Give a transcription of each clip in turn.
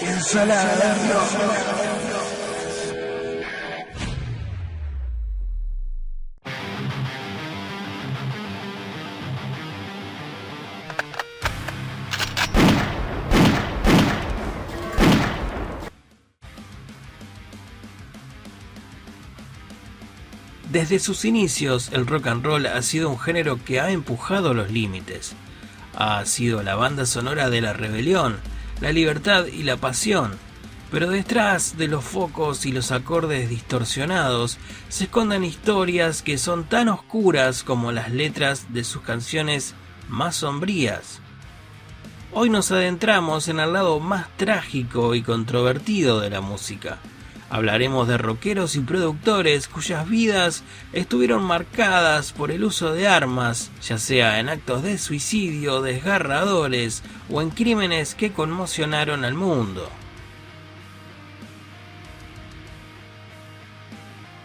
Ensalada roja. Desde sus inicios, el rock and roll ha sido un género que ha empujado los límites. Ha sido la banda sonora de la rebelión, la libertad y la pasión, pero detrás de los focos y los acordes distorsionados se esconden historias que son tan oscuras como las letras de sus canciones más sombrías. Hoy nos adentramos en el lado más trágico y controvertido de la música. Hablaremos de rockeros y productores cuyas vidas estuvieron marcadas por el uso de armas, ya sea en actos de suicidio desgarradores o en crímenes que conmocionaron al mundo.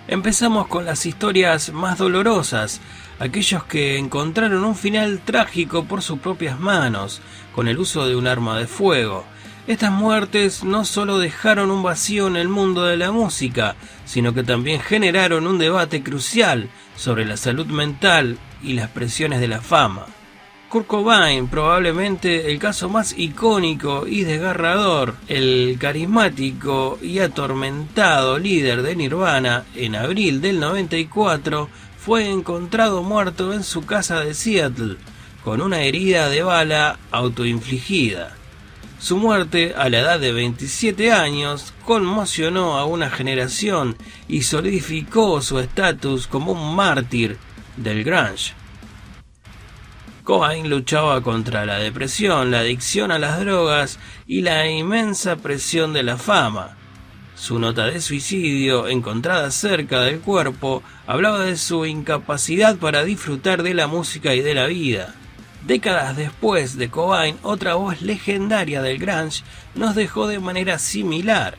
Empezamos con las historias más dolorosas, aquellos que encontraron un final trágico por sus propias manos, con el uso de un arma de fuego. Estas muertes no solo dejaron un vacío en el mundo de la música, sino que también generaron un debate crucial sobre la salud mental y las presiones de la fama. Kurt Cobain, probablemente el caso más icónico y desgarrador, el carismático y atormentado líder de Nirvana, en abril del 94, fue encontrado muerto en su casa de Seattle, con una herida de bala autoinfligida. Su muerte, a la edad de 27 años, conmocionó a una generación y solidificó su estatus como un mártir del grunge. Cobain luchaba contra la depresión, la adicción a las drogas y la inmensa presión de la fama. Su nota de suicidio, encontrada cerca del cuerpo, hablaba de su incapacidad para disfrutar de la música y de la vida. Décadas después de Cobain, otra voz legendaria del grunge nos dejó de manera similar.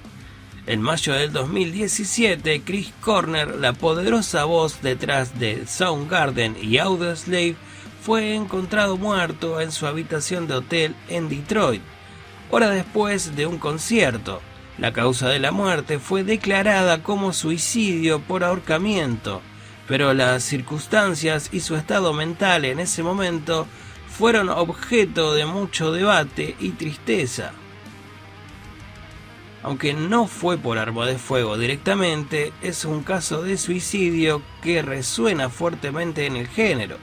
En mayo del 2017, Chris Cornell, la poderosa voz detrás de Soundgarden y Audioslave, fue encontrado muerto en su habitación de hotel en Detroit, horas después de un concierto. La causa de la muerte fue declarada como suicidio por ahorcamiento, pero las circunstancias y su estado mental en ese momento fueron objeto de mucho debate y tristeza. Aunque no fue por arma de fuego directamente, es un caso de suicidio que resuena fuertemente en el género.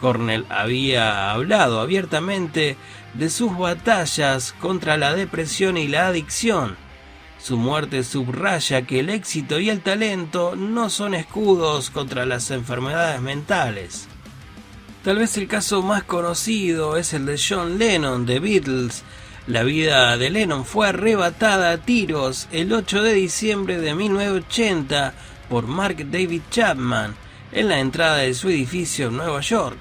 Cornell había hablado abiertamente de sus batallas contra la depresión y la adicción. Su muerte subraya que el éxito y el talento no son escudos contra las enfermedades mentales. Tal vez el caso más conocido es el de John Lennon de Beatles. La vida de Lennon fue arrebatada a tiros el 8 de diciembre de 1980 por Mark David Chapman en la entrada de su edificio en Nueva York.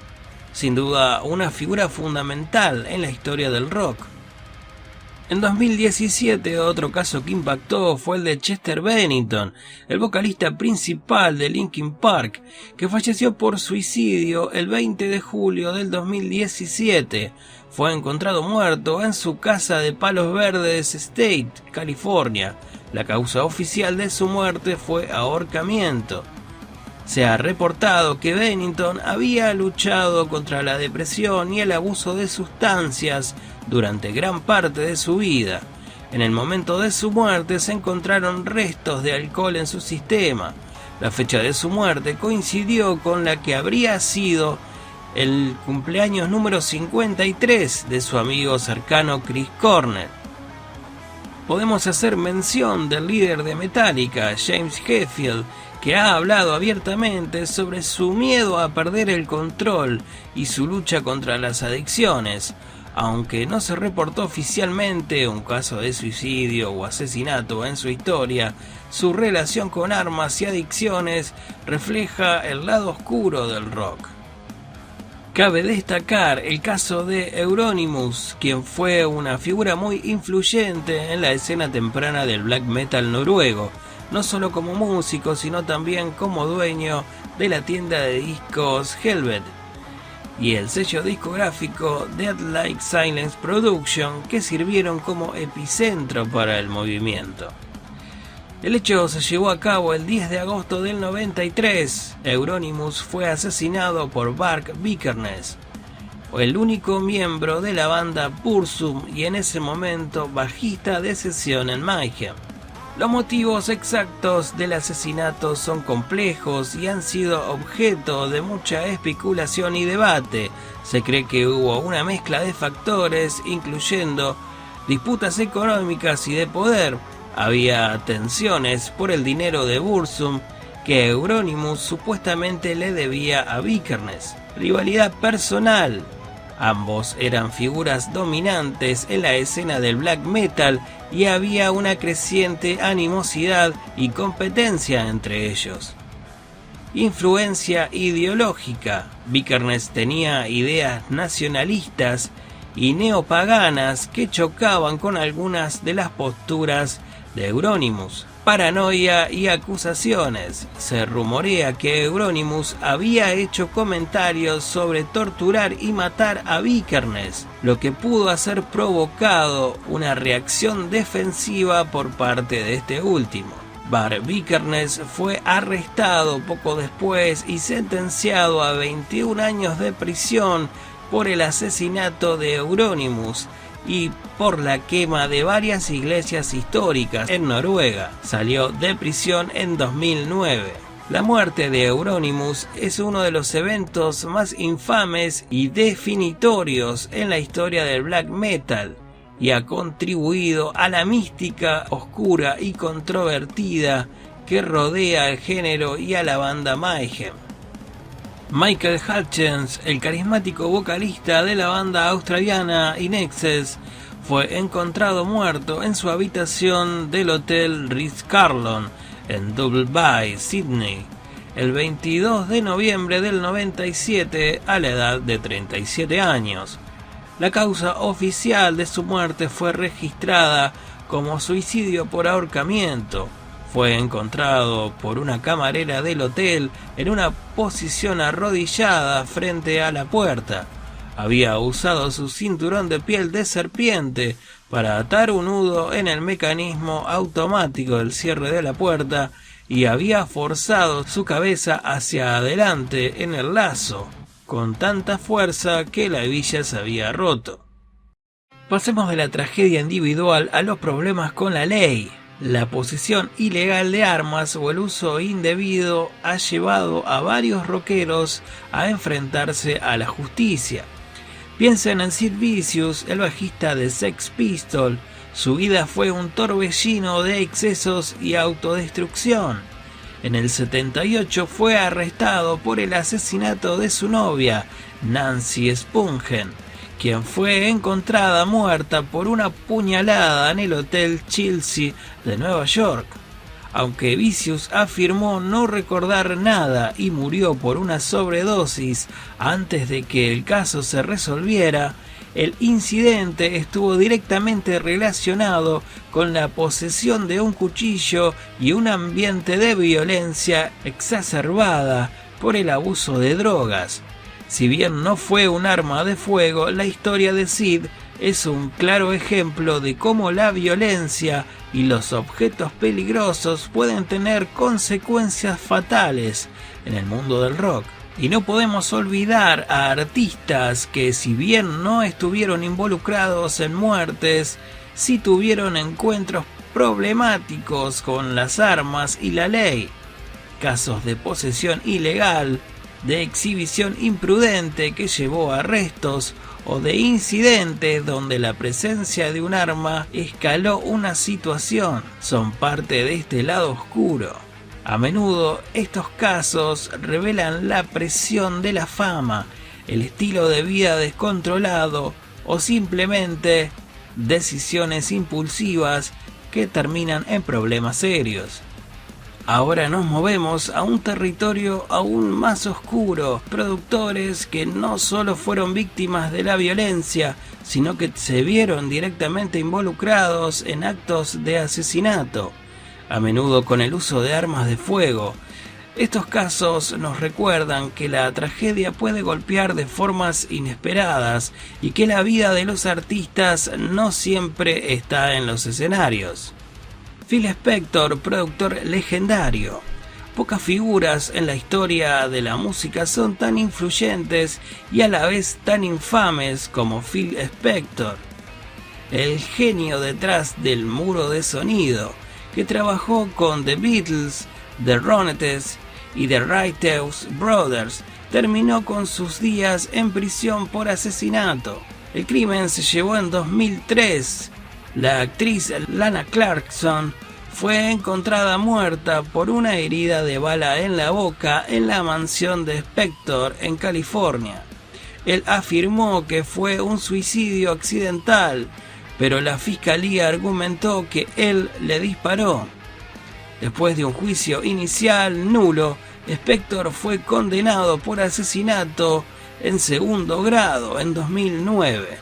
Sin duda, una figura fundamental en la historia del rock. En 2017, otro caso que impactó fue el de Chester Bennington, el vocalista principal de Linkin Park, que falleció por suicidio el 20 de julio del 2017. Fue encontrado muerto en su casa de Palos Verdes State, California. La causa oficial de su muerte fue ahorcamiento. Se ha reportado que Bennington había luchado contra la depresión y el abuso de sustancias durante gran parte de su vida. En el momento de su muerte se encontraron restos de alcohol en su sistema. La fecha de su muerte coincidió con la que habría sido el cumpleaños número 53 de su amigo cercano Chris Cornell. Podemos hacer mención del líder de Metallica, James Hetfield, que ha hablado abiertamente sobre su miedo a perder el control y su lucha contra las adicciones. Aunque no se reportó oficialmente un caso de suicidio o asesinato en su historia, su relación con armas y adicciones refleja el lado oscuro del rock. Cabe destacar el caso de Euronymous, quien fue una figura muy influyente en la escena temprana del black metal noruego. no solo como músico, sino también como dueño de la tienda de discos Helvet y el sello discográfico Dead Like Silence Production, que sirvieron como epicentro para el movimiento. El hecho se llevó a cabo el 10 de agosto del 93. Euronymous fue asesinado por Mark Vikernes, el único miembro de la banda Burzum y en ese momento bajista de sesión en Mayhem. Los motivos exactos del asesinato son complejos y han sido objeto de mucha especulación y debate. Se cree que hubo una mezcla de factores, incluyendo disputas económicas y de poder. Había tensiones por el dinero de Burzum que Euronymous supuestamente le debía a Vikernes, rivalidad personal. Ambos eran figuras dominantes en la escena del black metal y había una creciente animosidad y competencia entre ellos. Influencia ideológica. Vikernes tenía ideas nacionalistas y neopaganas que chocaban con algunas de las posturas de Euronymous. Paranoia y acusaciones. Se rumorea que Euronymous había hecho comentarios sobre torturar y matar a Vikernes, lo que pudo haber provocado una reacción defensiva por parte de este último. Vikernes fue arrestado poco después y sentenciado a 21 años de prisión por el asesinato de Euronymous y por la quema de varias iglesias históricas en Noruega. Salió de prisión en 2009. La muerte de Euronymous es uno de los eventos más infames y definitorios en la historia del black metal y ha contribuido a la mística oscura y controvertida que rodea el género y a la banda Mayhem. Michael Hutchence, el carismático vocalista de la banda australiana In Excess, fue encontrado muerto en su habitación del Hotel Ritz-Carlton en Double Bay, Sydney, el 22 de noviembre del 97 a la edad de 37 años. La causa oficial de su muerte fue registrada como suicidio por ahorcamiento. Fue encontrado por una camarera del hotel en una posición arrodillada frente a la puerta. Había usado su cinturón de piel de serpiente para atar un nudo en el mecanismo automático del cierre de la puerta y había forzado su cabeza hacia adelante en el lazo con tanta fuerza que la hebilla se había roto. Pasemos de la tragedia individual a los problemas con la ley. La posesión ilegal de armas o el uso indebido ha llevado a varios rockeros a enfrentarse a la justicia. Piensen en Sid Vicious, el bajista de Sex Pistols. Su vida fue un torbellino de excesos y autodestrucción. En el 78 fue arrestado por el asesinato de su novia, Nancy Spungen, quien fue encontrada muerta por una puñalada en el Hotel Chelsea de Nueva York. Aunque Vicious afirmó no recordar nada y murió por una sobredosis antes de que el caso se resolviera, el incidente estuvo directamente relacionado con la posesión de un cuchillo y un ambiente de violencia exacerbada por el abuso de drogas. Si bien no fue un arma de fuego, la historia de Sid es un claro ejemplo de cómo la violencia y los objetos peligrosos pueden tener consecuencias fatales en el mundo del rock. Y no podemos olvidar a artistas que, si bien no estuvieron involucrados en muertes, sí tuvieron encuentros problemáticos con las armas y la ley. Casos de posesión ilegal, de exhibición imprudente que llevó a arrestos o de incidentes donde la presencia de un arma escaló una situación son parte de este lado oscuro. A menudo estos casos revelan la presión de la fama, el estilo de vida descontrolado o simplemente decisiones impulsivas que terminan en problemas serios. Ahora nos movemos a un territorio aún más oscuro, productores que no solo fueron víctimas de la violencia, sino que se vieron directamente involucrados en actos de asesinato. a menudo con el uso de armas de fuego. Estos casos nos recuerdan que la tragedia puede golpear de formas inesperadas y que la vida de los artistas no siempre está en los escenarios. Phil Spector, productor legendario. Pocas figuras en la historia de la música son tan influyentes y a la vez tan infames como Phil Spector, el genio detrás del muro de sonido, que trabajó con The Beatles, The Ronettes y The Righteous Brothers. Terminó con sus días en prisión por asesinato. El crimen se llevó en 2003. La actriz Lana Clarkson fue encontrada muerta por una herida de bala en la boca en la mansión de Spector en California. Él afirmó que fue un suicidio accidental, pero la fiscalía argumentó que él le disparó. Después de un juicio inicial nulo, Spector fue condenado por asesinato en segundo grado en 2009.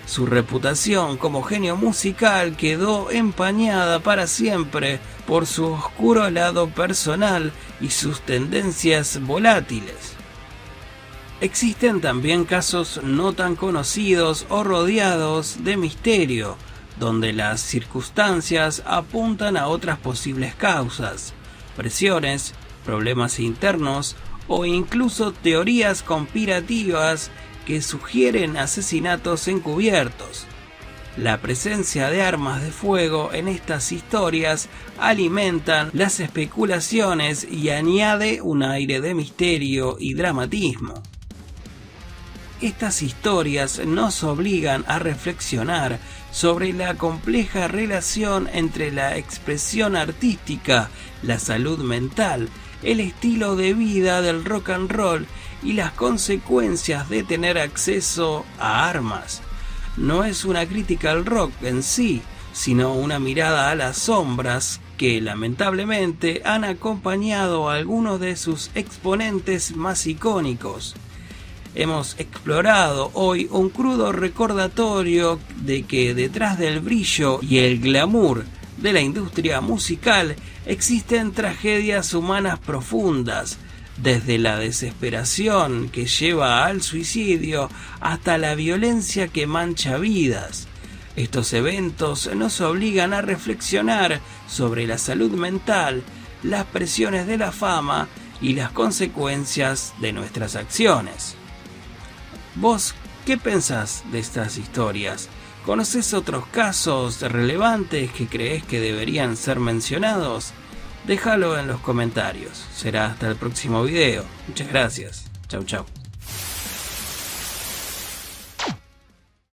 Su reputación como genio musical quedó empañada para siempre por su oscuro lado personal y sus tendencias volátiles. Existen también casos no tan conocidos o rodeados de misterio, donde las circunstancias apuntan a otras posibles causas, presiones, problemas internos o incluso teorías conspirativas que sugieren asesinatos encubiertos. La presencia de armas de fuego en estas historias alimentan las especulaciones y añade un aire de misterio y dramatismo. Estas historias nos obligan a reflexionar sobre la compleja relación entre la expresión artística, la salud mental, el estilo de vida del rock and roll y las consecuencias de tener acceso a armas. No es una crítica al rock en sí, sino una mirada a las sombras que lamentablemente han acompañado a algunos de sus exponentes más icónicos. Hemos explorado hoy un crudo recordatorio de que detrás del brillo y el glamour de la industria musical existen tragedias humanas profundas, desde la desesperación que lleva al suicidio hasta la violencia que mancha vidas. Estos eventos nos obligan a reflexionar sobre la salud mental, las presiones de la fama y las consecuencias de nuestras acciones. ¿Vos qué pensás de estas historias? ¿Conocés otros casos relevantes que creés que deberían ser mencionados? Déjalo en los comentarios. Será hasta el próximo video. Muchas gracias. Chau chau.